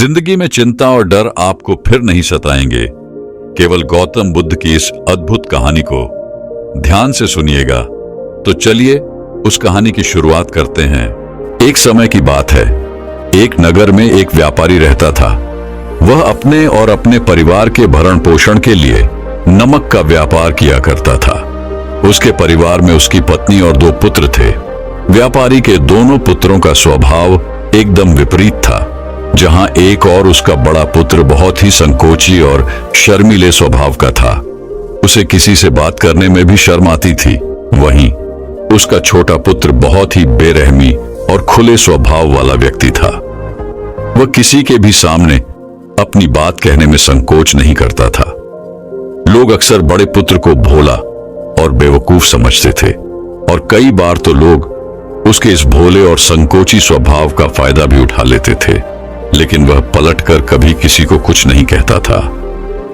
जिंदगी में चिंता और डर आपको फिर नहीं सताएंगे। केवल गौतम बुद्ध की इस अद्भुत कहानी को ध्यान से सुनिएगा। तो चलिए उस कहानी की शुरुआत करते हैं। एक समय की बात है, एक नगर में एक व्यापारी रहता था। वह अपने और अपने परिवार के भरण पोषण के लिए नमक का व्यापार किया करता था। उसके परिवार में उसकी पत्नी और 2 पुत्र थे। व्यापारी के दोनों पुत्रों का स्वभाव एकदम विपरीत था। जहां एक और उसका बड़ा पुत्र बहुत ही संकोची और शर्मीले स्वभाव का था, उसे किसी से बात करने में भी शर्म आती थी। वहीं उसका छोटा पुत्र बहुत ही बेरहमी और खुले स्वभाव वाला व्यक्ति था। वह किसी के भी सामने अपनी बात कहने में संकोच नहीं करता था। लोग अक्सर बड़े पुत्र को भोला और बेवकूफ समझते थे और कई बार तो लोग उसके इस भोले और संकोची स्वभाव का फायदा भी उठा लेते थे, लेकिन वह पलटकर कभी किसी को कुछ नहीं कहता था।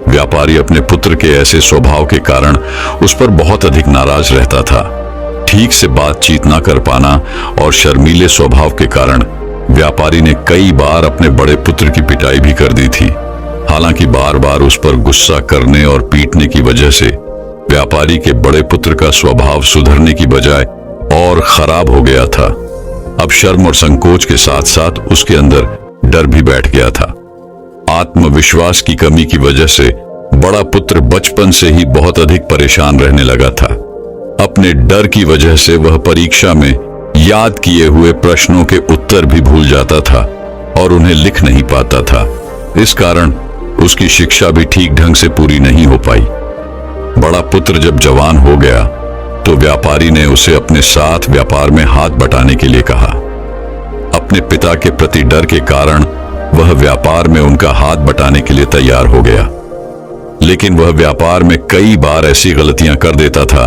व्यापारी अपने पुत्र के ऐसे स्वभाव के कारण उस पर बहुत अधिक नाराज रहता था। ठीक से बातचीत ना कर पाना और शर्मीले स्वभाव के कारण व्यापारी ने कई बार अपने बड़े पुत्र की पिटाई भी कर दी थी। हालांकि बार बार उस पर गुस्सा करने और पीटने की वजह से व्यापारी के बड़े पुत्र का स्वभाव सुधरने की बजाय और खराब हो गया था। अब शर्म और संकोच के साथ साथ उसके अंदर डर भी बैठ गया था। आत्मविश्वास की कमी की वजह से बड़ा पुत्र बचपन से ही बहुत अधिक परेशान रहने लगा था। अपने डर की वजह से वह परीक्षा में याद किए हुए प्रश्नों के उत्तर भी भूल जाता था और उन्हें लिख नहीं पाता था। इस कारण उसकी शिक्षा भी ठीक ढंग से पूरी नहीं हो पाई। बड़ा पुत्र जब जवान हो गया तो व्यापारी ने उसे अपने साथ व्यापार में हाथ बटाने के लिए कहा। अपने पिता के प्रति डर के कारण वह व्यापार में उनका हाथ बटाने के लिए तैयार हो गया, लेकिन वह व्यापार में कई बार ऐसी गलतियां कर देता था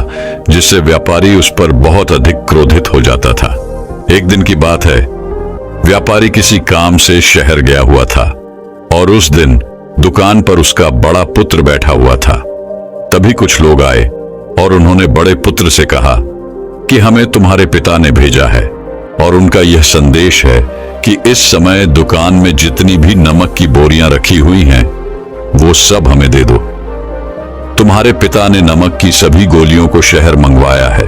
जिससे व्यापारी उस पर बहुत अधिक क्रोधित हो जाता था। एक दिन की बात है, व्यापारी किसी काम से शहर गया हुआ था और उस दिन दुकान पर उसका बड़ा पुत्र बैठा हुआ था। तभी कुछ लोग आए और उन्होंने बड़े पुत्र से कहा कि हमें तुम्हारे पिता ने भेजा है और उनका यह संदेश है कि इस समय दुकान में जितनी भी नमक की बोरियां रखी हुई हैं वो सब हमें दे दो। तुम्हारे पिता ने नमक की सभी गोलियों को शहर मंगवाया है।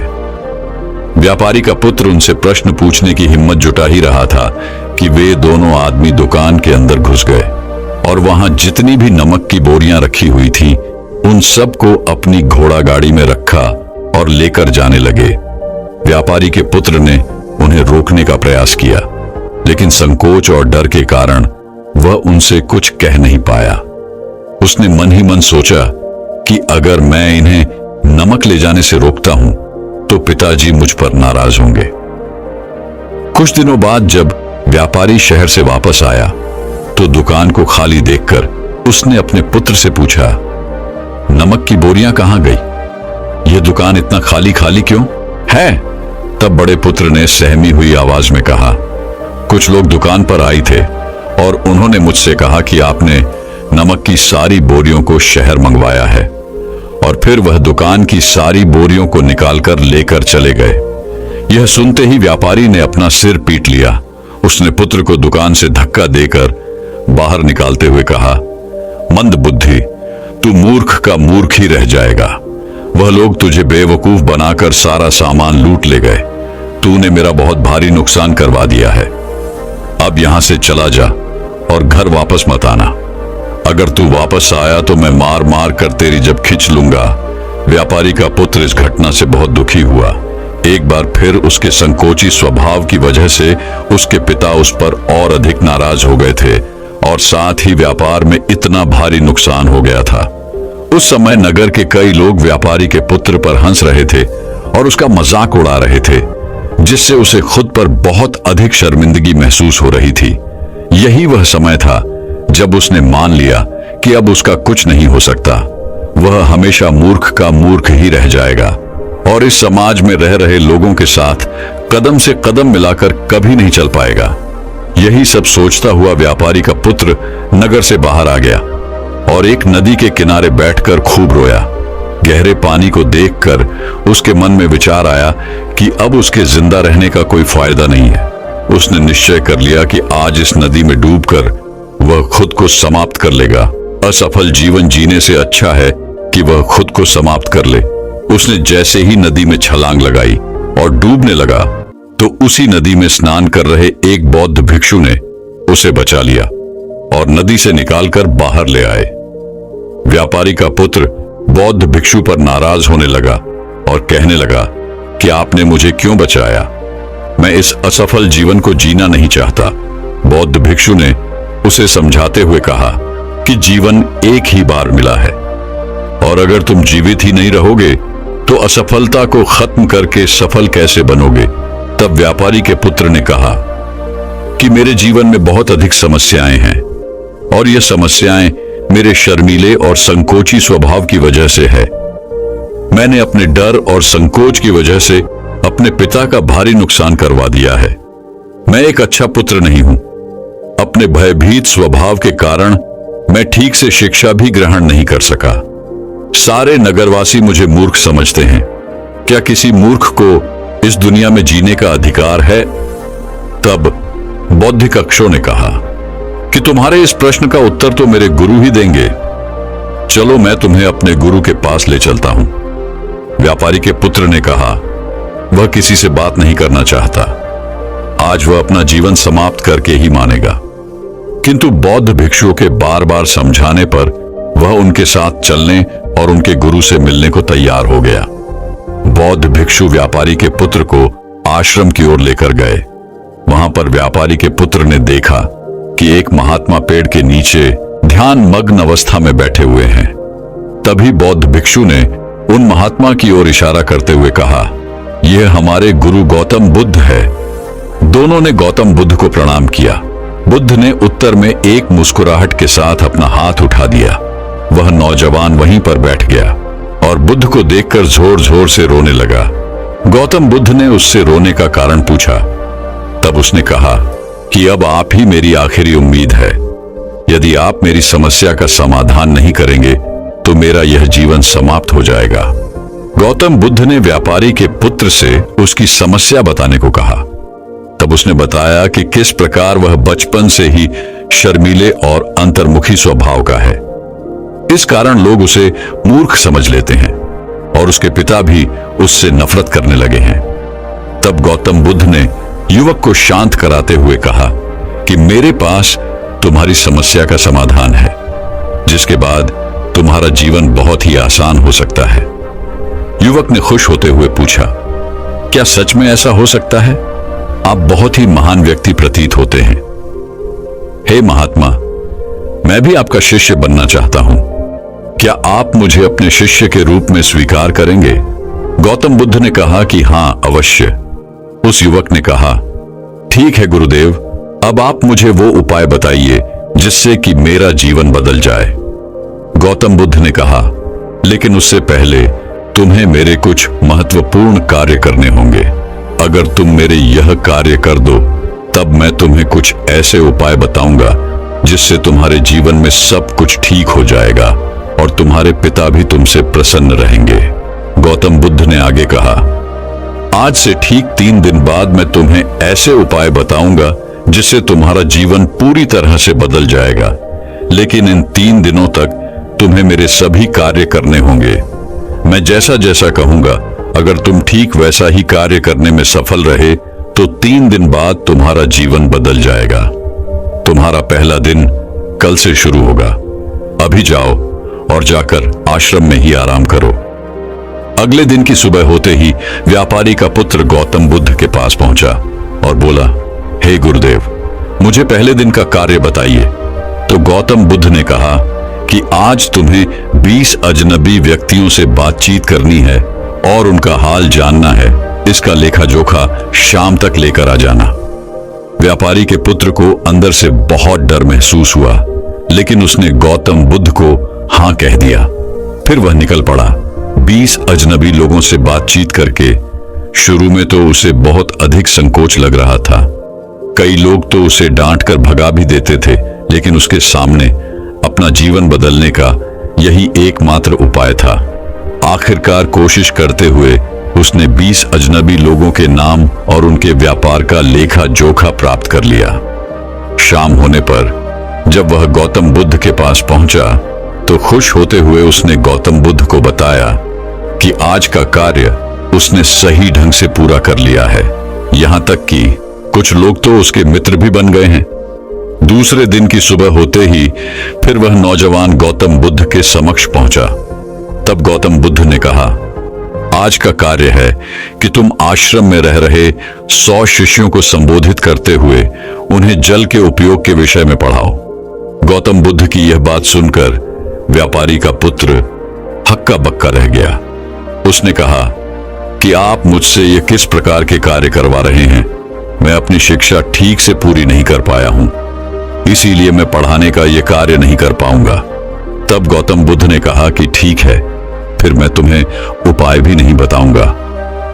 व्यापारी का पुत्र उनसे प्रश्न पूछने की हिम्मत जुटा ही रहा था कि वे दोनों आदमी दुकान के अंदर घुस गए और वहां जितनी भी नमक की बोरियां रखी हुई थी उन सब को अपनी घोड़ा गाड़ी में रखा और लेकर जाने लगे। व्यापारी के पुत्र ने उन्हें रोकने का प्रयास किया, लेकिन संकोच और डर के कारण वह उनसे कुछ कह नहीं पाया। उसने मन ही मन सोचा कि अगर मैं इन्हें नमक ले जाने से रोकता हूं तो पिताजी मुझ पर नाराज होंगे। कुछ दिनों बाद जब व्यापारी शहर से वापस आया तो दुकान को खाली देखकर उसने अपने पुत्र से पूछा, नमक की बोरियां कहां गई? यह दुकान इतना खाली खाली क्यों है? तब बड़े पुत्र ने सहमी हुई आवाज में कहा, कुछ लोग दुकान पर आए थे और उन्होंने मुझसे कहा कि आपने नमक की सारी बोरियों को शहर मंगवाया है, और फिर वह दुकान की सारी बोरियों को निकालकर लेकर चले गए। यह सुनते ही व्यापारी ने अपना सिर पीट लिया। उसने पुत्र को दुकान से धक्का देकर बाहर निकालते हुए कहा, मंद बुद्धि, तू मूर्ख का मूर्ख ही रह जाएगा। वह लोग तुझे बेवकूफ बनाकर सारा सामान लूट ले गए। तूने मेरा बहुत भारी नुकसान करवा दिया है। अब यहां से चला जा और घर वापस मत आना। अगर तू वापस आया तो मैं मार मार कर तेरी जब खींच लूंगा। व्यापारी का पुत्र इस घटना से बहुत दुखी हुआ। एक बार फिर उसके संकोची स्वभाव की वजह से उसके पिता उस पर और अधिक नाराज हो गए थे और साथ ही व्यापार में इतना भारी नुकसान हो गया था। उस समय नगर के कई लोग व्यापारी के पुत्र पर हंस रहे थे और उसका मजाक उड़ा रहे थे, जिससे उसे खुद पर बहुत अधिक शर्मिंदगी महसूस हो रही थी। यही वह समय था जब उसने मान लिया कि अब उसका कुछ नहीं हो सकता। वह हमेशा मूर्ख का मूर्ख ही रह जाएगा और इस समाज में रह रहे लोगों के साथ कदम से कदम मिलाकर कभी नहीं चल पाएगा। यही सब सोचता हुआ व्यापारी का पुत्र नगर से बाहर आ गया और एक नदी के किनारे बैठकर खूब रोया। गहरे पानी को देखकर उसके मन में विचार आया कि अब उसके जिंदा रहने का कोई फायदा नहीं है। उसने निश्चय कर लिया कि आज इस नदी में डूबकर वह खुद को समाप्त कर लेगा। असफल जीवन जीने से अच्छा है कि वह खुद को समाप्त कर ले। उसने जैसे ही नदी में छलांग लगाई और डूबने लगा तो उसी नदी में स्नान कर रहे एक बौद्ध भिक्षु ने उसे बचा लिया और नदी से निकालकर बाहर ले आए। व्यापारी का पुत्र बौद्ध भिक्षु पर नाराज होने लगा और कहने लगा कि आपने मुझे क्यों बचाया? मैं इस असफल जीवन को जीना नहीं चाहता। बौद्ध भिक्षु ने उसे समझाते हुए कहा कि जीवन एक ही बार मिला है और अगर तुम जीवित ही नहीं रहोगे तो असफलता को खत्म करके सफल कैसे बनोगे? तब व्यापारी के पुत्र ने कहा कि मेरे जीवन में बहुत अधिक समस्याएं हैं और ये समस्याएं मेरे शर्मीले और संकोची स्वभाव की वजह से है। मैंने अपने डर और संकोच की वजह से अपने पिता का भारी नुकसान करवा दिया है। मैं एक अच्छा पुत्र नहीं हूं। अपने भयभीत स्वभाव के कारण मैं ठीक से शिक्षा भी ग्रहण नहीं कर सका। सारे नगरवासी मुझे मूर्ख समझते हैं। क्या किसी मूर्ख को इस दुनिया में जीने का अधिकार है? तब बौद्धिक अक्षों ने कहा कि तुम्हारे इस प्रश्न का उत्तर तो मेरे गुरु ही देंगे। चलो मैं तुम्हें अपने गुरु के पास ले चलता हूं। व्यापारी के पुत्र ने कहा वह किसी से बात नहीं करना चाहता। आज वह अपना जीवन समाप्त करके ही मानेगा। किंतु बौद्ध भिक्षुओं के बार बार समझाने पर वह उनके साथ चलने और उनके गुरु से मिलने को तैयार हो गया। बौद्ध भिक्षु व्यापारी के पुत्र को आश्रम की ओर लेकर गए। वहां पर व्यापारी के पुत्र ने देखा कि एक महात्मा पेड़ के नीचे ध्यान मग्न अवस्था में बैठे हुए हैं। तभी बौद्ध भिक्षु ने उन महात्मा की ओर इशारा करते हुए कहा, यह हमारे गुरु गौतम बुद्ध है। दोनों ने गौतम बुद्ध को प्रणाम किया। बुद्ध ने उत्तर में एक मुस्कुराहट के साथ अपना हाथ उठा दिया। वह नौजवान वहीं पर बैठ गया और बुद्ध को देखकर जोर जोर से रोने लगा। गौतम बुद्ध ने उससे रोने का कारण पूछा। तब उसने कहा कि अब आप ही मेरी आखिरी उम्मीद है। यदि आप मेरी समस्या का समाधान नहीं करेंगे तो मेरा यह जीवन समाप्त हो जाएगा। गौतम बुद्ध ने व्यापारी के पुत्र से उसकी समस्या बताने को कहा। तब उसने बताया कि किस प्रकार वह बचपन से ही शर्मीले और अंतर्मुखी स्वभाव का है। इस कारण लोग उसे मूर्ख समझ लेते हैं और उसके पिता भी उससे नफरत करने लगे हैं। तब गौतम बुद्ध ने युवक को शांत कराते हुए कहा कि मेरे पास तुम्हारी समस्या का समाधान है, जिसके बाद तुम्हारा जीवन बहुत ही आसान हो सकता है। युवक ने खुश होते हुए पूछा, क्या सच में ऐसा हो सकता है? आप बहुत ही महान व्यक्ति प्रतीत होते हैं। हे महात्मा, मैं भी आपका शिष्य बनना चाहता हूं। क्या आप मुझे अपने शिष्य के रूप में स्वीकार करेंगे? गौतम बुद्ध ने कहा कि हां, अवश्य। उस युवक ने कहा, ठीक है गुरुदेव, अब आप मुझे वो उपाय बताइए जिससे कि मेरा जीवन बदल जाए। गौतम बुद्ध ने कहा, लेकिन उससे पहले तुम्हें मेरे कुछ महत्वपूर्ण कार्य करने होंगे। अगर तुम मेरे यह कार्य कर दो तब मैं तुम्हें कुछ ऐसे उपाय बताऊंगा जिससे तुम्हारे जीवन में सब कुछ ठीक हो जाएगा और तुम्हारे पिता भी तुमसे प्रसन्न रहेंगे। गौतम बुद्ध ने आगे कहा, आज से ठीक 3 दिन बाद मैं तुम्हें ऐसे उपाय बताऊंगा जिससे तुम्हारा जीवन पूरी तरह से बदल जाएगा। लेकिन इन 3 दिनों तक तुम्हें मेरे सभी कार्य करने होंगे। मैं जैसा जैसा कहूंगा, अगर तुम ठीक वैसा ही कार्य करने में सफल रहे तो 3 दिन बाद तुम्हारा जीवन बदल जाएगा। तुम्हारा पहला दिन कल से शुरू होगा। अभी जाओ और जाकर आश्रम में ही आराम करो। अगले दिन की सुबह होते ही व्यापारी का पुत्र गौतम बुद्ध के पास पहुंचा और बोला, हे गुरुदेव, मुझे पहले दिन का कार्य बताइए। तो गौतम बुद्ध ने कहा कि आज तुम्हें 20 अजनबी व्यक्तियों से बातचीत करनी है और उनका हाल जानना है। इसका लेखा जोखा शाम तक लेकर आ जाना। व्यापारी के पुत्र को अंदर से बहुत डर महसूस हुआ, लेकिन उसने गौतम बुद्ध को हां कह दिया। फिर वह निकल पड़ा 20 अजनबी लोगों से बातचीत करके। शुरू में तो उसे बहुत अधिक संकोच लग रहा था। कई लोग तो उसे डांटकर भगा भी देते थे, लेकिन उसके सामने अपना जीवन बदलने का यही एकमात्र उपाय था। आखिरकार कोशिश करते हुए उसने 20 अजनबी लोगों के नाम और उनके व्यापार का लेखा जोखा प्राप्त कर लिया। शाम होने पर जब वह गौतम बुद्ध के पास पहुंचा तो खुश होते हुए उसने गौतम बुद्ध को बताया कि आज का कार्य उसने सही ढंग से पूरा कर लिया है। यहां तक कि कुछ लोग तो उसके मित्र भी बन गए हैं। दूसरे दिन की सुबह होते ही फिर वह नौजवान गौतम बुद्ध के समक्ष पहुंचा। तब गौतम बुद्ध ने कहा, आज का कार्य है कि तुम आश्रम में रह रहे 100 शिष्यों को संबोधित करते हुए उन्हें जल के उपयोग के विषय में पढ़ाओ। गौतम बुद्ध की यह बात सुनकर व्यापारी का पुत्र हक्का बक्का रह गया। उसने कहा कि आप मुझसे ये किस प्रकार के कार्य करवा रहे हैं? मैं अपनी शिक्षा ठीक से पूरी नहीं कर पाया हूं, इसीलिए मैं पढ़ाने का ये कार्य नहीं कर पाऊंगा। तब गौतम बुद्ध ने कहा कि ठीक है, फिर मैं तुम्हें उपाय भी नहीं बताऊंगा।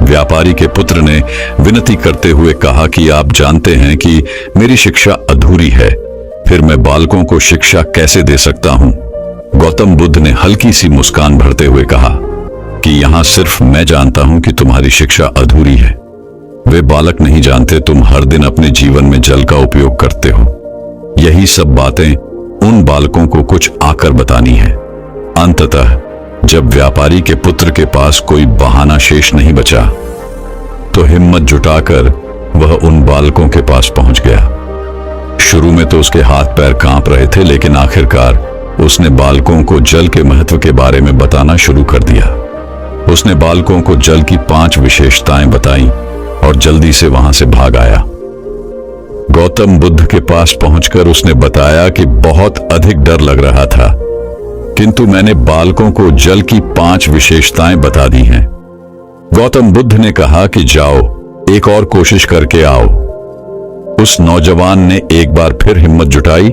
व्यापारी के पुत्र ने विनती करते हुए कहा कि आप जानते हैं कि मेरी शिक्षा अधूरी है, फिर मैं बालकों को शिक्षा कैसे दे सकता हूं? गौतम बुद्ध ने हल्की सी मुस्कान भरते हुए कहा कि यहां सिर्फ मैं जानता हूं कि तुम्हारी शिक्षा अधूरी है। वे बालक नहीं जानते तुम हर दिन अपने जीवन में जल का उपयोग करते हो। यही सब बातें उन बालकों को कुछ आकर बतानी है। अंततः जब व्यापारी के पुत्र के पास कोई बहाना शेष नहीं बचा तो हिम्मत जुटाकर वह उन बालकों के पास पहुंच गया। शुरू में तो उसके हाथ पैर कांप रहे थे, लेकिन आखिरकार उसने बालकों को जल के महत्व के बारे में बताना शुरू कर दिया। उसने बालकों को जल की 5 विशेषताएं बताई और जल्दी से वहां से भाग आया। गौतम बुद्ध के पास पहुंचकर उसने बताया कि बहुत अधिक डर लग रहा था, किंतु मैंने बालकों को जल की 5 विशेषताएं बता दी हैं। गौतम बुद्ध ने कहा कि जाओ, एक और कोशिश करके आओ। उस नौजवान ने एक बार फिर हिम्मत जुटाई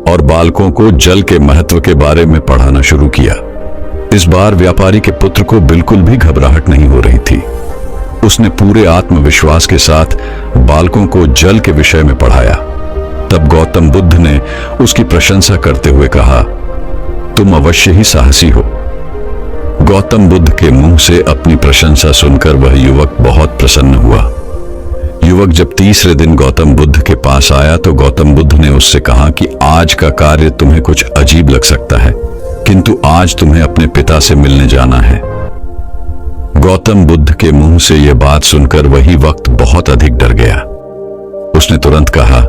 और बालकों को जल के महत्व के बारे में पढ़ाना शुरू किया। इस बार व्यापारी के पुत्र को बिल्कुल भी घबराहट नहीं हो रही थी। उसने पूरे आत्मविश्वास के साथ बालकों को जल के विषय में पढ़ाया। तब गौतम बुद्ध ने उसकी प्रशंसा करते हुए कहा, तुम अवश्य ही साहसी हो। गौतम बुद्ध के मुंह से अपनी प्रशंसा सुनकर वह युवक बहुत प्रसन्न हुआ। युवक जब तीसरे दिन गौतम बुद्ध के पास आया तो गौतम बुद्ध ने उससे कहा कि आज का कार्य तुम्हें कुछ अजीब लग सकता है, किंतु आज तुम्हें अपने पिता से मिलने जाना है। गौतम बुद्ध के मुंह से यह बात सुनकर वही वक्त बहुत अधिक डर गया। उसने तुरंत कहा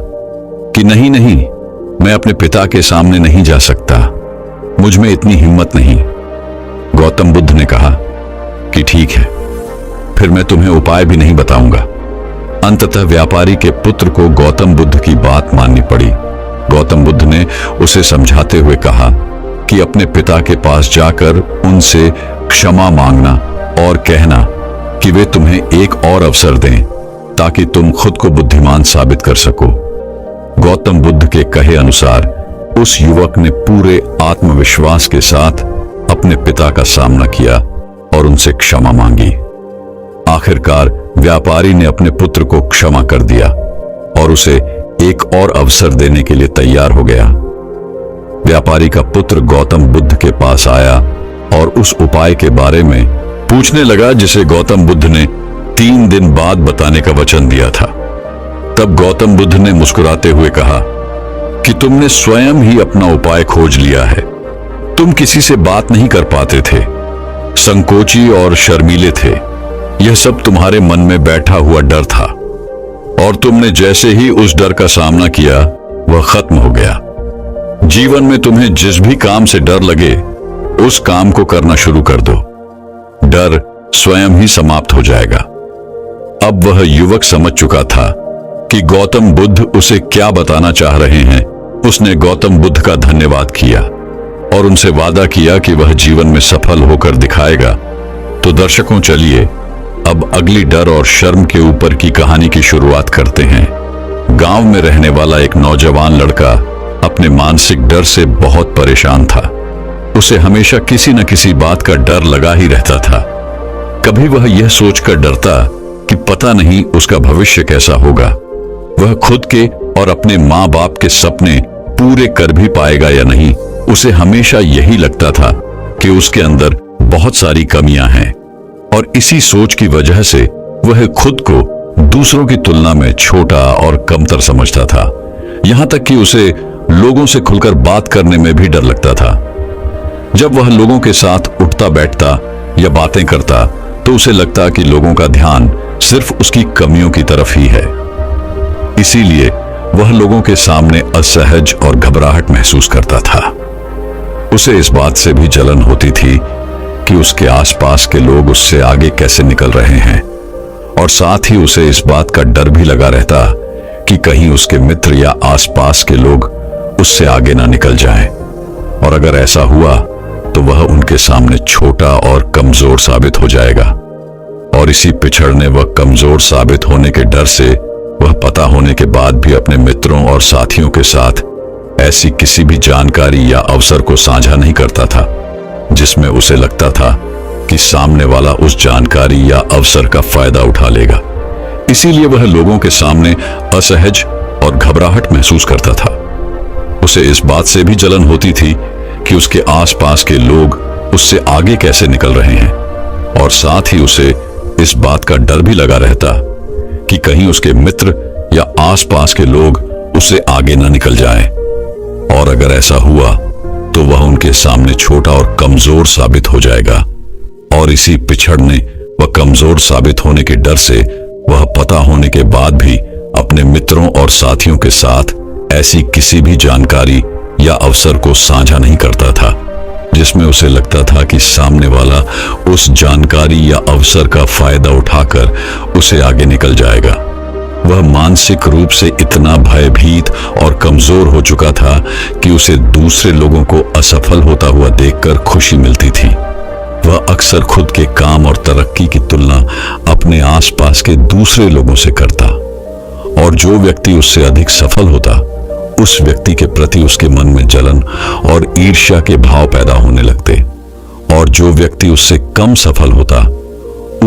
कि नहीं नहीं, मैं अपने पिता के सामने नहीं जा सकता, मुझ में इतनी हिम्मत नहीं। गौतम बुद्ध ने कहा कि ठीक है, फिर मैं तुम्हें उपाय भी नहीं बताऊंगा। अंततः व्यापारी के पुत्र को गौतम बुद्ध की बात माननी पड़ी। गौतम बुद्ध ने उसे समझाते हुए कहा कि अपने पिता के पास जाकर उनसे क्षमा मांगना और कहना कि वे तुम्हें एक और अवसर दें ताकि तुम खुद को बुद्धिमान साबित कर सको। गौतम बुद्ध के कहे अनुसार उस युवक ने पूरे आत्मविश्वास के साथ अपने पिता का सामना किया और उनसे क्षमा मांगी। आखिरकार व्यापारी ने अपने पुत्र को क्षमा कर दिया और उसे एक और अवसर देने के लिए तैयार हो गया। व्यापारी का पुत्र गौतम बुद्ध के पास आया और उस उपाय के बारे में पूछने लगा जिसे गौतम बुद्ध ने 3 दिन बाद बताने का वचन दिया था। तब गौतम बुद्ध ने मुस्कुराते हुए कहा कि तुमने स्वयं ही अपना उपाय खोज लिया है। तुम किसी से बात नहीं कर पाते थे, संकोची और शर्मीले थे। यह सब तुम्हारे मन में बैठा हुआ डर था और तुमने जैसे ही उस डर का सामना किया वह खत्म हो गया। जीवन में तुम्हें जिस भी काम से डर लगे उस काम को करना शुरू कर दो, डर स्वयं ही समाप्त हो जाएगा। अब वह युवक समझ चुका था कि गौतम बुद्ध उसे क्या बताना चाह रहे हैं। उसने गौतम बुद्ध का धन्यवाद किया और उनसे वादा किया कि वह जीवन में सफल होकर दिखाएगा। तो दर्शकों, चलिए अब अगली डर और शर्म के ऊपर की कहानी की शुरुआत करते हैं। गांव में रहने वाला एक नौजवान लड़का अपने मानसिक डर से बहुत परेशान था। उसे हमेशा किसी न किसी बात का डर लगा ही रहता था। कभी वह यह सोचकर डरता कि पता नहीं उसका भविष्य कैसा होगा, वह खुद के और अपने माँ बाप के सपने पूरे कर भी पाएगा या नहीं। उसे हमेशा यही लगता था कि उसके अंदर बहुत सारी कमियां हैं और इसी सोच की वजह से वह खुद को दूसरों की तुलना में छोटा और कमतर समझता था। यहां तक कि उसे लोगों से खुलकर बात करने में भी डर लगता था। जब वह लोगों के साथ उठता बैठता या बातें करता तो उसे लगता कि लोगों का ध्यान सिर्फ उसकी कमियों की तरफ ही है। इसीलिए वह लोगों के सामने असहज और घबराहट महसूस करता था। उसे इस बात से भी जलन होती थी कि उसके आसपास के लोग उससे आगे कैसे निकल रहे हैं, और साथ ही उसे इस बात का डर भी लगा रहता कि कहीं उसके मित्र या आसपास के लोग उससे आगे ना निकल जाएं, और अगर ऐसा हुआ तो वह उनके सामने छोटा और कमजोर साबित हो जाएगा। और इसी पिछड़ने व कमजोर साबित होने के डर से वह पता होने के बाद भी अपने मित्रों और साथियों के साथ ऐसी किसी भी जानकारी या अवसर को साझा नहीं करता था जिसमें उसे लगता था कि सामने वाला उस जानकारी या अवसर का फायदा उठा लेगा। इसीलिए वह लोगों के सामने असहज और घबराहट महसूस करता था। उसे इस बात से भी जलन होती थी कि उसके आसपास के लोग उससे आगे कैसे निकल रहे हैं, और साथ ही उसे इस बात का डर भी लगा रहता कि कहीं उसके मित्र या आसपास के लोग उससे आगे न निकल जाएं, और अगर ऐसा हुआ तो वह उनके सामने छोटा और कमजोर साबित हो जाएगा। और इसी पिछड़ने व कमजोर साबित होने के डर से वह पता होने के बाद भी अपने मित्रों और साथियों के साथ ऐसी किसी भी जानकारी या अवसर को साझा नहीं करता था जिसमें उसे लगता था कि सामने वाला उस जानकारी या अवसर का फायदा उठाकर उसे आगे निकल जाएगा। वह मानसिक रूप से इतना भयभीत और कमजोर हो चुका था कि उसे दूसरे लोगों को असफल होता हुआ देखकर खुशी मिलती थी। वह अक्सर खुद के काम और तरक्की की तुलना अपने आसपास के दूसरे लोगों से करता, और जो व्यक्ति उससे अधिक सफल होता उस व्यक्ति के प्रति उसके मन में जलन और ईर्ष्या के भाव पैदा होने लगते, और जो व्यक्ति उससे कम सफल होता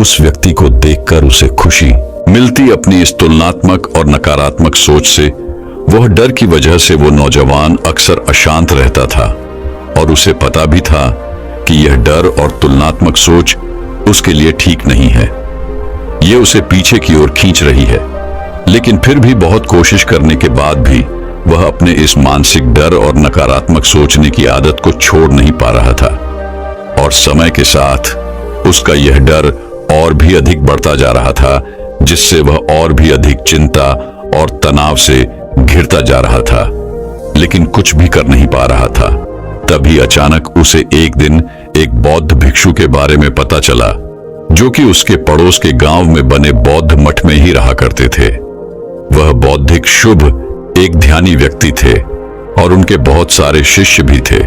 उस व्यक्ति को देखकर उसे खुशी मिलती। अपनी इस तुलनात्मक और नकारात्मक सोच से वह डर की वजह से वो नौजवान अक्सर अशांत रहता था, और उसे पता भी था कि यह डर और तुलनात्मक सोच उसके लिए ठीक नहीं है। यह उसे पीछे की ओर खींच रही है, लेकिन फिर भी बहुत कोशिश करने के बाद भी वह अपने इस मानसिक डर और नकारात्मक सोचने की आदत को छोड़ नहीं पा रहा था, और समय के साथ उसका यह डर और भी अधिक बढ़ता जा रहा था, जिससे वह और भी अधिक चिंता और तनाव से घिरता जा रहा था, लेकिन कुछ भी कर नहीं पा रहा था। तभी अचानक उसे एक दिन एक बौद्ध भिक्षु के बारे में पता चला, जो कि उसके पड़ोस के गांव में बने बौद्ध मठ में ही रहा करते थे। वह बौद्धिक शुभ एक ध्यानी व्यक्ति थे, और उनके बहुत सारे शिष्य भी थे।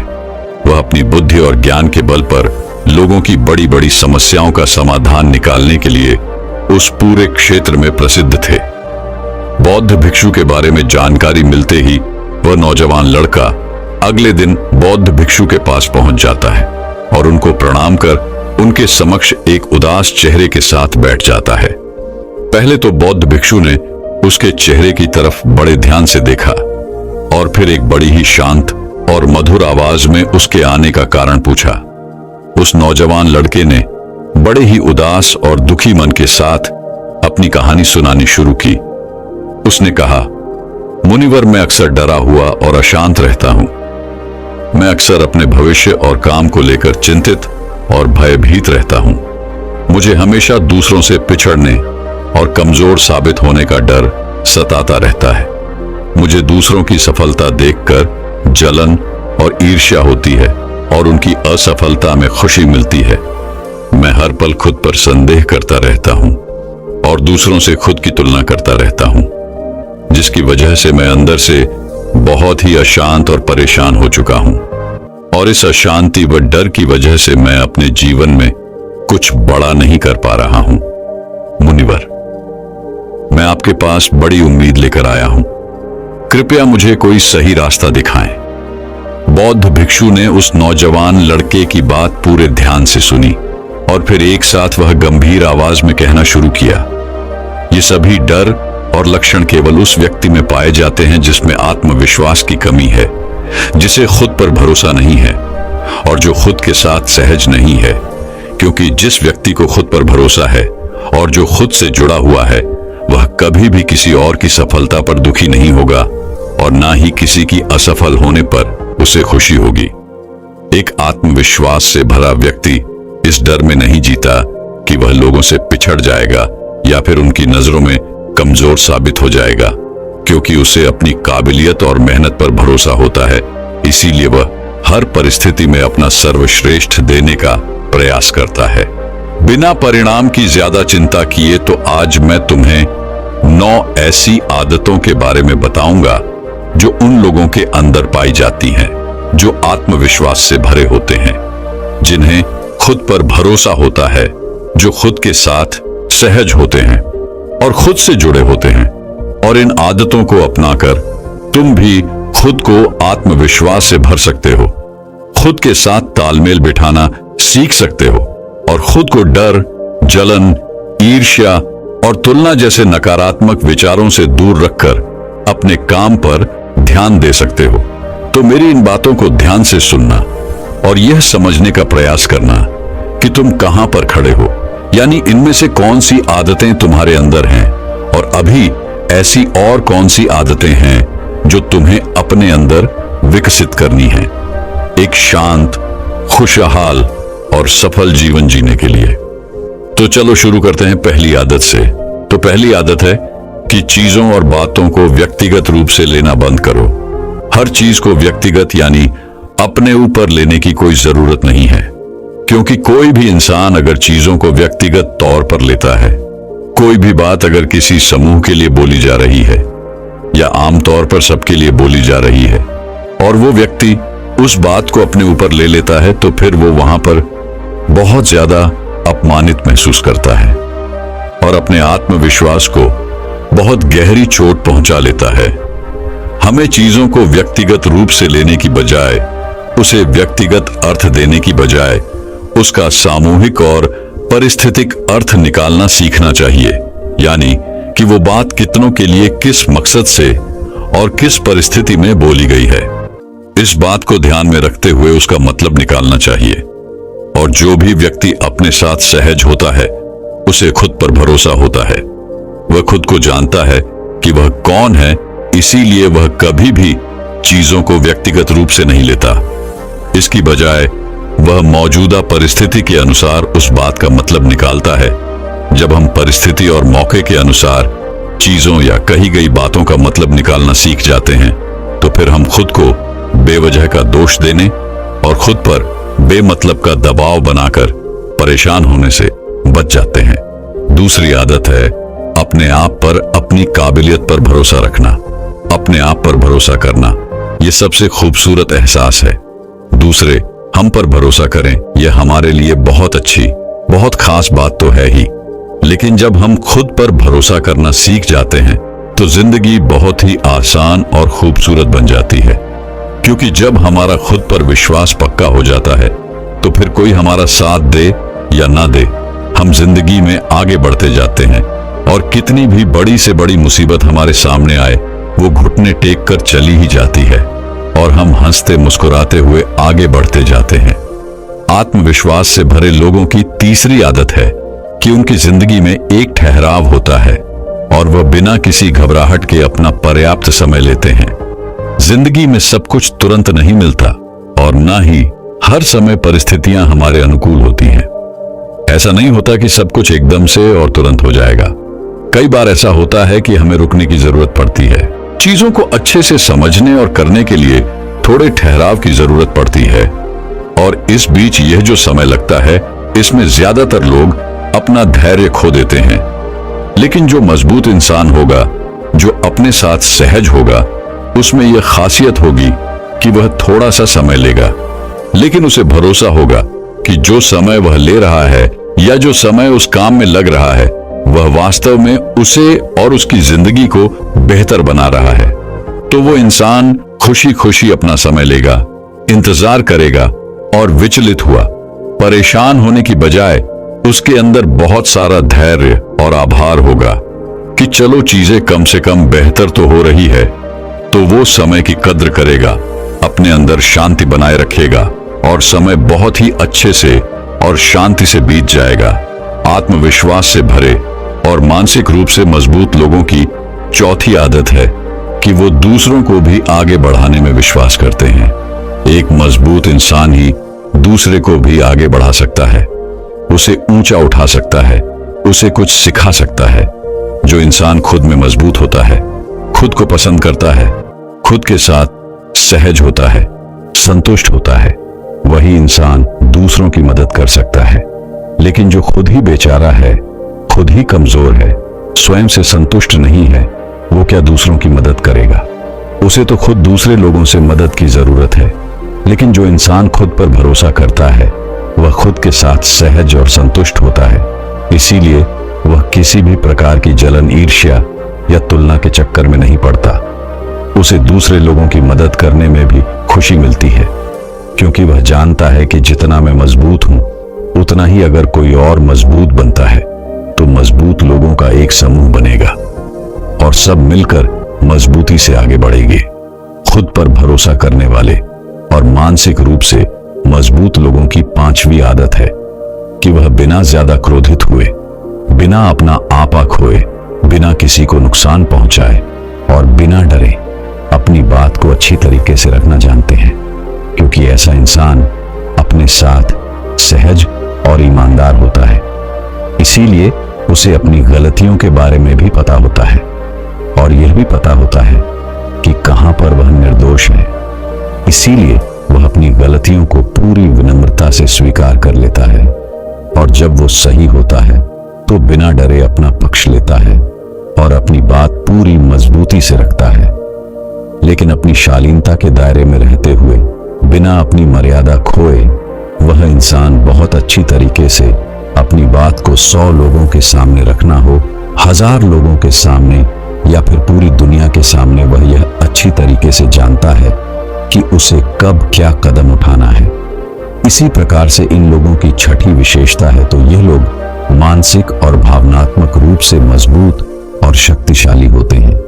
वह अपनी बुद्धि और ज्ञान के बल पर लोगों की बड़ी बड़ी समस्याओं का समाधान निकालने के लिए उस पूरे क्षेत्र में प्रसिद्ध थे। बौद्ध भिक्षु के बारे में जानकारी मिलते ही वह नौजवान लड़का अगले दिन बौद्ध भिक्षु के पास पहुंच जाता है और उनको प्रणाम कर उनके समक्ष एक उदास चेहरे के साथ बैठ जाता है। पहले तो बौद्ध भिक्षु ने उसके चेहरे की तरफ बड़े ध्यान से देखा, और फिर एक बड़ी ही शांत और मधुर आवाज में उसके आने का कारण पूछा। उस नौजवान लड़के ने बड़े ही उदास और दुखी मन के साथ अपनी कहानी सुनानी शुरू की। उसने कहा, मुनिवर, मैं अक्सर डरा हुआ और अशांत रहता हूं। मैं अक्सर अपने भविष्य और काम को लेकर चिंतित और भयभीत रहता हूं। मुझे हमेशा दूसरों से पिछड़ने और कमजोर साबित होने का डर सताता रहता है। मुझे दूसरों की सफलता देखकर जलन और ईर्ष्या होती है और उनकी असफलता में खुशी मिलती है। मैं हर पल खुद पर संदेह करता रहता हूं और दूसरों से खुद की तुलना करता रहता हूं, जिसकी वजह से मैं अंदर से बहुत ही अशांत और परेशान हो चुका हूं। और इस अशांति व डर की वजह से मैं अपने जीवन में कुछ बड़ा नहीं कर पा रहा हूं। मुनिवर, मैं आपके पास बड़ी उम्मीद लेकर आया हूं। कृपया मुझे कोई सही रास्ता दिखाएं। बौद्ध भिक्षु ने उस नौजवान लड़के की बात पूरे ध्यान से सुनी और फिर एक साथ वह गंभीर आवाज में कहना शुरू किया, ये सभी डर और लक्षण केवल उस व्यक्ति में पाए जाते हैं जिसमें आत्मविश्वास की कमी है, जिसे खुद पर भरोसा नहीं है और जो खुद के साथ सहज नहीं है। क्योंकि जिस व्यक्ति को खुद पर भरोसा है और जो खुद से जुड़ा हुआ है, वह कभी भी किसी और की सफलता पर दुखी नहीं होगा और ना ही किसी की असफल होने पर उसे खुशी होगी। एक आत्मविश्वास से भरा व्यक्ति इस डर में नहीं जीता कि वह लोगों से पिछड़ जाएगा या फिर उनकी नजरों में कमजोर साबित हो जाएगा, क्योंकि उसे अपनी काबिलियत और मेहनत पर भरोसा होता है। इसीलिए वह हर परिस्थिति में अपना सर्वश्रेष्ठ देने का प्रयास करता है। बिना परिणाम की ज्यादा चिंता किए तो आज मैं तुम्हें 9 ऐसी आदतों के बारे में बताऊंगा जो उन लोगों के अंदर पाई जाती हैं जो आत्मविश्वास से भरे होते हैं, जिन्हें खुद पर भरोसा होता है, जो खुद के साथ सहज होते हैं और खुद से जुड़े होते हैं। और इन आदतों को अपनाकर तुम भी खुद को आत्मविश्वास से भर सकते हो, खुद के साथ तालमेल बिठाना सीख सकते हो और खुद को डर, जलन, ईर्ष्या और तुलना जैसे नकारात्मक विचारों से दूर रखकर अपने काम पर ध्यान दे सकते हो। तो मेरी इन बातों को ध्यान से सुनना और यह समझने का प्रयास करना कि तुम कहां पर खड़े हो, यानी इनमें से कौन सी आदतें तुम्हारे अंदर हैं और अभी ऐसी और कौन सी आदतें हैं जो तुम्हें अपने अंदर विकसित करनी है एक शांत, खुशहाल और सफल जीवन जीने के लिए। तो चलो शुरू करते हैं पहली आदत से। तो पहली आदत है कि चीजों और बातों को व्यक्तिगत रूप से लेना बंद करो। हर चीज को व्यक्तिगत यानी अपने ऊपर लेने की कोई जरूरत नहीं है, क्योंकि कोई भी इंसान अगर चीजों को व्यक्तिगत तौर पर लेता है, कोई भी बात अगर किसी समूह के लिए बोली जा रही है या आमतौर पर सबके लिए बोली जा रही है और वो व्यक्ति उस बात को अपने ऊपर ले लेता है, तो फिर वो वहां पर बहुत ज्यादा अपमानित महसूस करता है और अपने आत्मविश्वास को बहुत गहरी चोट पहुंचा लेता है। हमें चीजों को व्यक्तिगत रूप से लेने की बजाय, उसे व्यक्तिगत अर्थ देने की बजाय उसका सामूहिक और परिस्थितिक अर्थ निकालना सीखना चाहिए, यानी कि वो बात कितनों के लिए किस मकसद से और किस परिस्थिति में बोली गई है, इस बात को ध्यान में रखते हुए उसका मतलब निकालना चाहिए। और जो भी व्यक्ति अपने साथ सहज होता है उसे खुद पर भरोसा होता है, वह खुद को जानता है कि वह कौन है, इसीलिए वह कभी भी चीजों को व्यक्तिगत रूप से नहीं लेता। इसकी बजाय वह मौजूदा परिस्थिति के अनुसार उस बात का मतलब निकालता है। जब हम परिस्थिति और मौके के अनुसार चीजों या कही गई बातों का मतलब निकालना सीख जाते हैं, तो फिर हम खुद को बेवजह का दोष देने और खुद पर बेमतलब का दबाव बनाकर परेशान होने से बच जाते हैं। दूसरी आदत है अपने आप पर, अपनी काबिलियत पर भरोसा रखना। अपने आप पर भरोसा करना यह सबसे खूबसूरत एहसास है। दूसरे हम पर भरोसा करें, यह हमारे लिए बहुत अच्छी, बहुत खास बात तो है ही, लेकिन जब हम खुद पर भरोसा करना सीख जाते हैं तो जिंदगी बहुत ही आसान और खूबसूरत बन जाती है। क्योंकि जब हमारा खुद पर विश्वास पक्का हो जाता है तो फिर कोई हमारा साथ दे या ना दे, हम जिंदगी में आगे बढ़ते जाते हैं और कितनी भी बड़ी से बड़ी मुसीबत हमारे सामने आए, वो घुटने टेक कर चली ही जाती है और हम हंसते मुस्कुराते हुए आगे बढ़ते जाते हैं। आत्मविश्वास से भरे लोगों की तीसरी आदत है कि उनकी जिंदगी में एक ठहराव होता है और वह बिना किसी घबराहट के अपना पर्याप्त समय लेते हैं। जिंदगी में सब कुछ तुरंत नहीं मिलता और ना ही हर समय परिस्थितियां हमारे अनुकूल होती हैं। ऐसा नहीं होता कि सब कुछ एकदम से और तुरंत हो जाएगा। कई बार ऐसा होता है कि हमें रुकने की जरूरत पड़ती है। चीजों को अच्छे से समझने और करने के लिए थोड़े ठहराव की जरूरत पड़ती है और इस बीच यह जो समय लगता है, इसमें ज्यादातर लोग अपना धैर्य खो देते हैं। लेकिन जो मजबूत इंसान होगा, जो अपने साथ सहज होगा, उसमें यह खासियत होगी कि वह थोड़ा सा समय लेगा, लेकिन उसे भरोसा होगा कि जो समय वह ले रहा है या जो समय उस काम में लग रहा है, वह वास्तव में उसे और उसकी जिंदगी को बेहतर बना रहा है। तो वो इंसान खुशी खुशी अपना समय लेगा, इंतजार करेगा और विचलित हुआ, परेशान होने की बजाय उसके अंदर बहुत सारा धैर्य और आभार होगा कि चलो चीजें कम से कम बेहतर तो हो रही है। तो वो समय की कद्र करेगा, अपने अंदर शांति बनाए रखेगा और समय बहुत ही अच्छे से और शांति से बीत जाएगा। आत्मविश्वास से भरे और मानसिक रूप से मजबूत लोगों की चौथी आदत है कि वो दूसरों को भी आगे बढ़ाने में विश्वास करते हैं। एक मजबूत इंसान ही दूसरे को भी आगे बढ़ा सकता है, उसे ऊंचा उठा सकता है, उसे कुछ सिखा सकता है। जो इंसान खुद में मजबूत होता है, खुद को पसंद करता है, खुद के साथ सहज होता है, संतुष्ट होता है, वही इंसान दूसरों की मदद कर सकता है। लेकिन जो खुद ही बेचारा है, खुद ही कमजोर है, स्वयं से संतुष्ट नहीं है, वो क्या दूसरों की मदद करेगा? उसे तो खुद दूसरे लोगों से मदद की जरूरत है। लेकिन जो इंसान खुद पर भरोसा करता है, वह खुद के साथ सहज और संतुष्ट होता है। इसीलिए वह किसी भी प्रकार की जलन, ईर्ष्या या तुलना के चक्कर में नहीं पड़ता। उसे दूसरे लोगों की मदद करने में भी खुशी मिलती है, क्योंकि वह जानता है कि जितना मैं मजबूत हूं, उतना ही अगर कोई और मजबूत बनता है तो मजबूत लोगों का एक समूह बनेगा और सब मिलकर मजबूती से आगे बढ़ेंगे। खुद पर भरोसा करने वाले और मानसिक रूप से मजबूत लोगों की 5वीं आदत है कि वह बिना ज्यादा क्रोधित हुए, बिना अपना आपा खोए, बिना किसी को नुकसान पहुंचाए और बिना डरे अपनी बात को अच्छी तरीके से रखना जानते हैं। क्योंकि ऐसा इंसान अपने साथ सहज और ईमानदार होता है। इसीलिए उसे अपनी गलतियों के बारे में भी पता होता है और यह भी पता होता है कि कहां पर वह निर्दोष है। इसीलिए वह अपनी गलतियों को पूरी विनम्रता से स्वीकार कर लेता है और जब वो सही होता है तो बिना डरे अपना पक्ष लेता है और अपनी बात पूरी मजबूती से रखता है। लेकिन अपनी शालीनता के दायरे में रहते हुए, बिना अपनी मर्यादा खोए, वह इंसान बहुत अच्छी तरीके से अपनी बात को 100 लोगों के सामने रखना हो, 1000 लोगों के सामने या फिर पूरी दुनिया के सामने, वह यह अच्छी तरीके से जानता है कि उसे कब क्या कदम उठाना है। इसी प्रकार से इन लोगों की छठी विशेषता है तो यह लोग मानसिक और भावनात्मक रूप से मजबूत और शक्तिशाली होते हैं।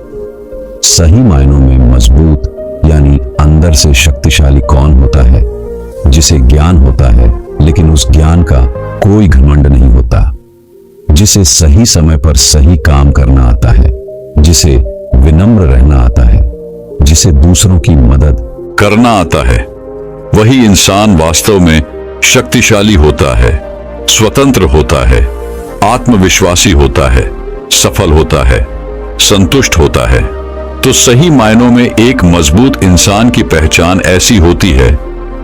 सही मायनों में मजबूत यानी अंदर से शक्तिशाली कौन होता है? जिसे ज्ञान होता है लेकिन उस ज्ञान का कोई घमंड नहीं होता, जिसे सही समय पर सही काम करना आता है, जिसे विनम्र रहना आता है, जिसे दूसरों की मदद करना आता है, वही इंसान वास्तव में शक्तिशाली होता है, स्वतंत्र होता है, आत्मविश्वासी होता है, सफल होता है, संतुष्ट होता है। तो सही मायनों में एक मजबूत इंसान की पहचान ऐसी होती है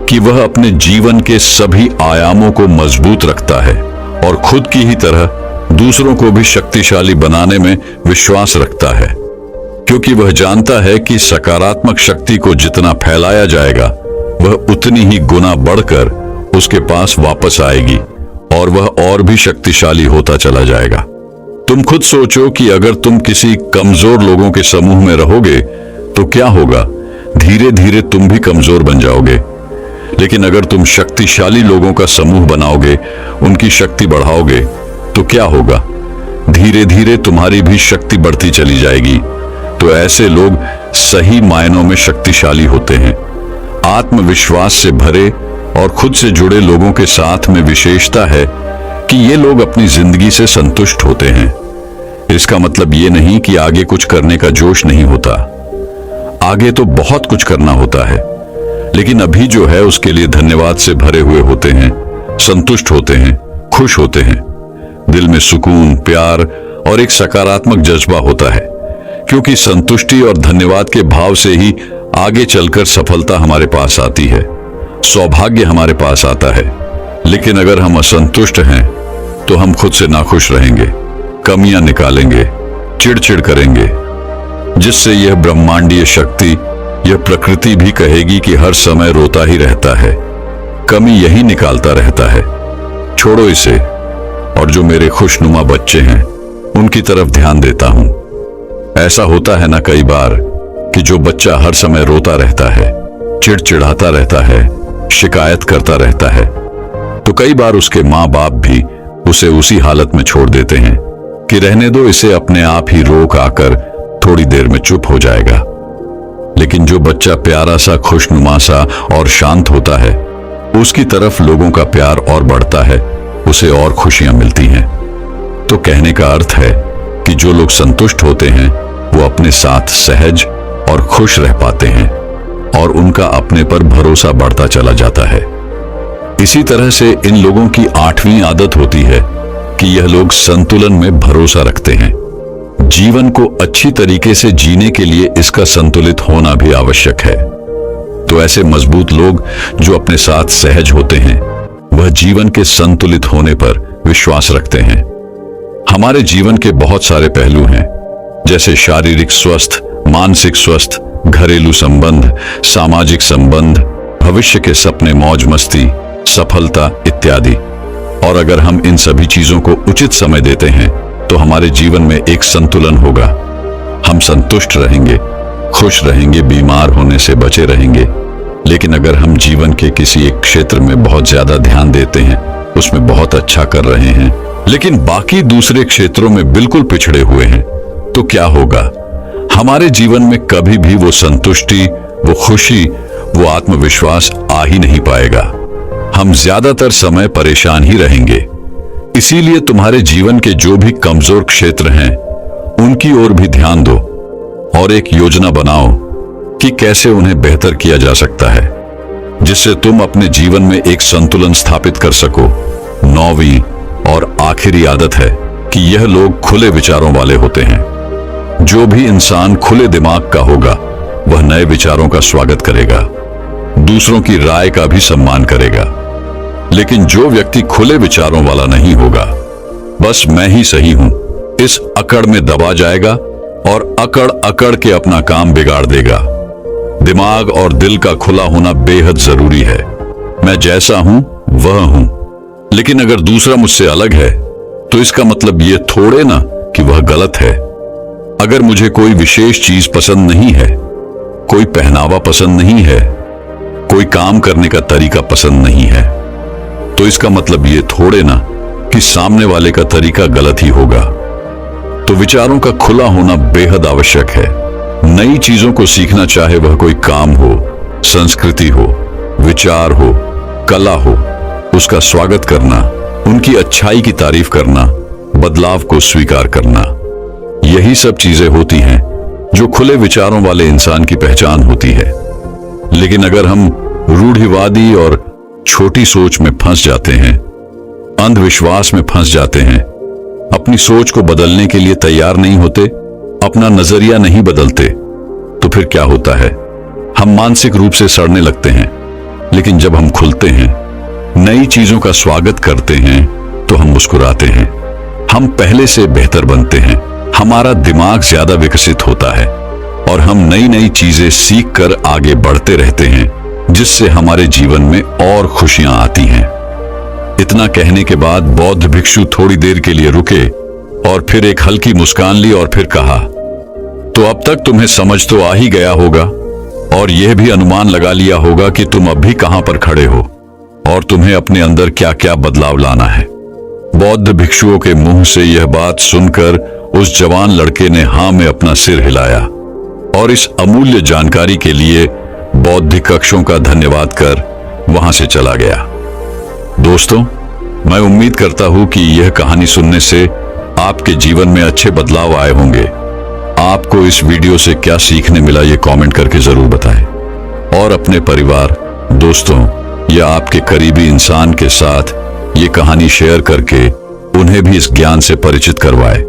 कि वह अपने जीवन के सभी आयामों को मजबूत रखता है और खुद की ही तरह दूसरों को भी शक्तिशाली बनाने में विश्वास रखता है। क्योंकि वह जानता है कि सकारात्मक शक्ति को जितना फैलाया जाएगा, वह उतनी ही गुना बढ़कर उसके पास वापस आएगी और वह और भी शक्तिशाली होता चला जाएगा। तुम खुद सोचो कि अगर तुम किसी कमजोर लोगों के समूह में रहोगे तो क्या होगा? धीरे धीरे तुम भी कमजोर बन जाओगे। लेकिन अगर तुम शक्तिशाली लोगों का समूह बनाओगे, उनकी शक्ति बढ़ाओगे, तो क्या होगा? धीरे धीरे तुम्हारी भी शक्ति बढ़ती चली जाएगी। तो ऐसे लोग सही मायनों में शक्तिशाली होते हैं। आत्मविश्वास से भरे और खुद से जुड़े लोगों के साथ में विशेषता है कि ये लोग अपनी जिंदगी से संतुष्ट होते हैं। इसका मतलब ये नहीं कि आगे कुछ करने का जोश नहीं होता। आगे तो बहुत कुछ करना होता है, लेकिन अभी जो है उसके लिए धन्यवाद से भरे हुए होते हैं, संतुष्ट होते हैं, खुश होते हैं। दिल में सुकून, प्यार और एक सकारात्मक जज्बा होता है, क्योंकि संतुष्टि और धन्यवाद के भाव से ही आगे चलकर सफलता हमारे पास आती है, सौभाग्य हमारे पास आता है। लेकिन अगर हम असंतुष्ट हैं तो हम खुद से नाखुश रहेंगे, कमियां निकालेंगे, चिड़चिड़ करेंगे, जिससे यह ब्रह्मांडीय शक्ति, यह प्रकृति भी कहेगी कि हर समय रोता ही रहता है, कमी यही निकालता रहता है, छोड़ो इसे। और जो मेरे खुशनुमा बच्चे हैं उनकी तरफ ध्यान देता हूं। ऐसा होता है ना कई बार कि जो बच्चा हर समय रोता रहता है, चिड़चिड़ाता रहता है, शिकायत करता रहता है, तो कई बार उसके माँ बाप भी उसे उसी हालत में छोड़ देते हैं कि रहने दो, इसे अपने आप ही रोक आकर थोड़ी देर में चुप हो जाएगा। लेकिन जो बच्चा प्यारा सा, खुशनुमा सा और शांत होता है, उसकी तरफ लोगों का प्यार और बढ़ता है, उसे और खुशियां मिलती हैं। तो कहने का अर्थ है कि जो लोग संतुष्ट होते हैं वो अपने साथ सहज और खुश रह पाते हैं और उनका अपने पर भरोसा बढ़ता चला जाता है। इसी तरह से इन लोगों की 8वीं आदत होती है कि यह लोग संतुलन में भरोसा रखते हैं। जीवन को अच्छी तरीके से जीने के लिए इसका संतुलित होना भी आवश्यक है। तो ऐसे मजबूत लोग जो अपने साथ सहज होते हैं, वह जीवन के संतुलित होने पर विश्वास रखते हैं। हमारे जीवन के बहुत सारे पहलू हैं, जैसे शारीरिक स्वस्थ, मानसिक स्वस्थ, घरेलू संबंध, सामाजिक संबंध, भविष्य के सपने, मौज मस्ती, सफलता इत्यादि। और अगर हम इन सभी चीजों को उचित समय देते हैं तो हमारे जीवन में एक संतुलन होगा। हम संतुष्ट रहेंगे, खुश रहेंगे, बीमार होने से बचे रहेंगे। लेकिन अगर हम जीवन के किसी एक क्षेत्र में बहुत ज्यादा ध्यान देते हैं, उसमें बहुत अच्छा कर रहे हैं, लेकिन बाकी दूसरे क्षेत्रों में बिल्कुल पिछड़े हुए हैं, तो क्या होगा? हमारे जीवन में कभी भी वो संतुष्टि, वो खुशी, वो आत्मविश्वास आ ही नहीं पाएगा। हम ज्यादातर समय परेशान ही रहेंगे। इसीलिए तुम्हारे जीवन के जो भी कमजोर क्षेत्र हैं, उनकी ओर भी ध्यान दो और एक योजना बनाओ कि कैसे उन्हें बेहतर किया जा सकता है, जिससे तुम अपने जीवन में एक संतुलन स्थापित कर सको। 9वीं और आखिरी आदत है कि यह लोग खुले विचारों वाले होते हैं। जो भी इंसान खुले दिमाग का होगा, वह नए विचारों का स्वागत करेगा, दूसरों की राय का भी सम्मान करेगा। लेकिन जो व्यक्ति खुले विचारों वाला नहीं होगा, बस मैं ही सही हूं, इस अकड़ में दबा जाएगा और अकड़ अकड़ के अपना काम बिगाड़ देगा। दिमाग और दिल का खुला होना बेहद जरूरी है। मैं जैसा हूं वह हूं, लेकिन अगर दूसरा मुझसे अलग है तो इसका मतलब यह थोड़े ना कि वह गलत है। अगर मुझे कोई विशेष चीज पसंद नहीं है, कोई पहनावा पसंद नहीं है, कोई काम करने का तरीका पसंद नहीं है, तो इसका मतलब ये थोड़े ना कि सामने वाले का तरीका गलत ही होगा। तो विचारों का खुला होना बेहद आवश्यक है। नई चीजों को सीखना, चाहे वह कोई काम हो, संस्कृति हो, विचार हो, कला हो, उसका स्वागत करना, उनकी अच्छाई की तारीफ करना, बदलाव को स्वीकार करना, यही सब चीजें होती हैं जो खुले विचारों वाले इंसान की पहचान होती है। लेकिन अगर हम रूढ़िवादी और छोटी सोच में फंस जाते हैं, अंधविश्वास में फंस जाते हैं, अपनी सोच को बदलने के लिए तैयार नहीं होते, अपना नजरिया नहीं बदलते, तो फिर क्या होता है? हम मानसिक रूप से सड़ने लगते हैं। लेकिन जब हम खुलते हैं, नई चीजों का स्वागत करते हैं, तो हम मुस्कुराते हैं, हम पहले से बेहतर बनते हैं, हमारा दिमाग ज्यादा विकसित होता है और हम नई नई चीजें सीख कर आगे बढ़ते रहते हैं, जिससे हमारे जीवन में और खुशियां आती हैं। इतना कहने के बाद बौद्ध भिक्षु थोड़ी देर के लिए रुके और फिर एक हल्की मुस्कान ली और फिर कहा, तो अब तक तुम्हें समझ तो आ ही गया होगा और यह भी अनुमान लगा लिया होगा कि तुम अब भी कहां पर खड़े हो और तुम्हें अपने अंदर क्या क्या बदलाव लाना है। बौद्ध भिक्षुओं के मुंह से यह बात सुनकर उस जवान लड़के ने हाँ में अपना सिर हिलाया और इस अमूल्य जानकारी के लिए बौद्धिक कक्षों का धन्यवाद कर वहां से चला गया। दोस्तों, मैं उम्मीद करता हूं कि यह कहानी सुनने से आपके जीवन में अच्छे बदलाव आए होंगे। आपको इस वीडियो से क्या सीखने मिला, ये कमेंट करके जरूर बताएं और अपने परिवार, दोस्तों या आपके करीबी इंसान के साथ ये कहानी शेयर करके उन्हें भी इस ज्ञान से परिचित करवाएं।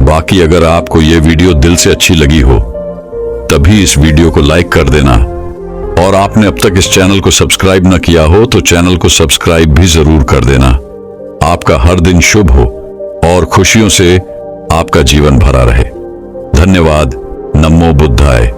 बाकी अगर आपको ये वीडियो दिल से अच्छी लगी हो, तभी इस वीडियो को लाइक कर देना और आपने अब तक इस चैनल को सब्सक्राइब न किया हो तो चैनल को सब्सक्राइब भी जरूर कर देना। आपका हर दिन शुभ हो और खुशियों से आपका जीवन भरा रहे। धन्यवाद। नमो बुद्धाय।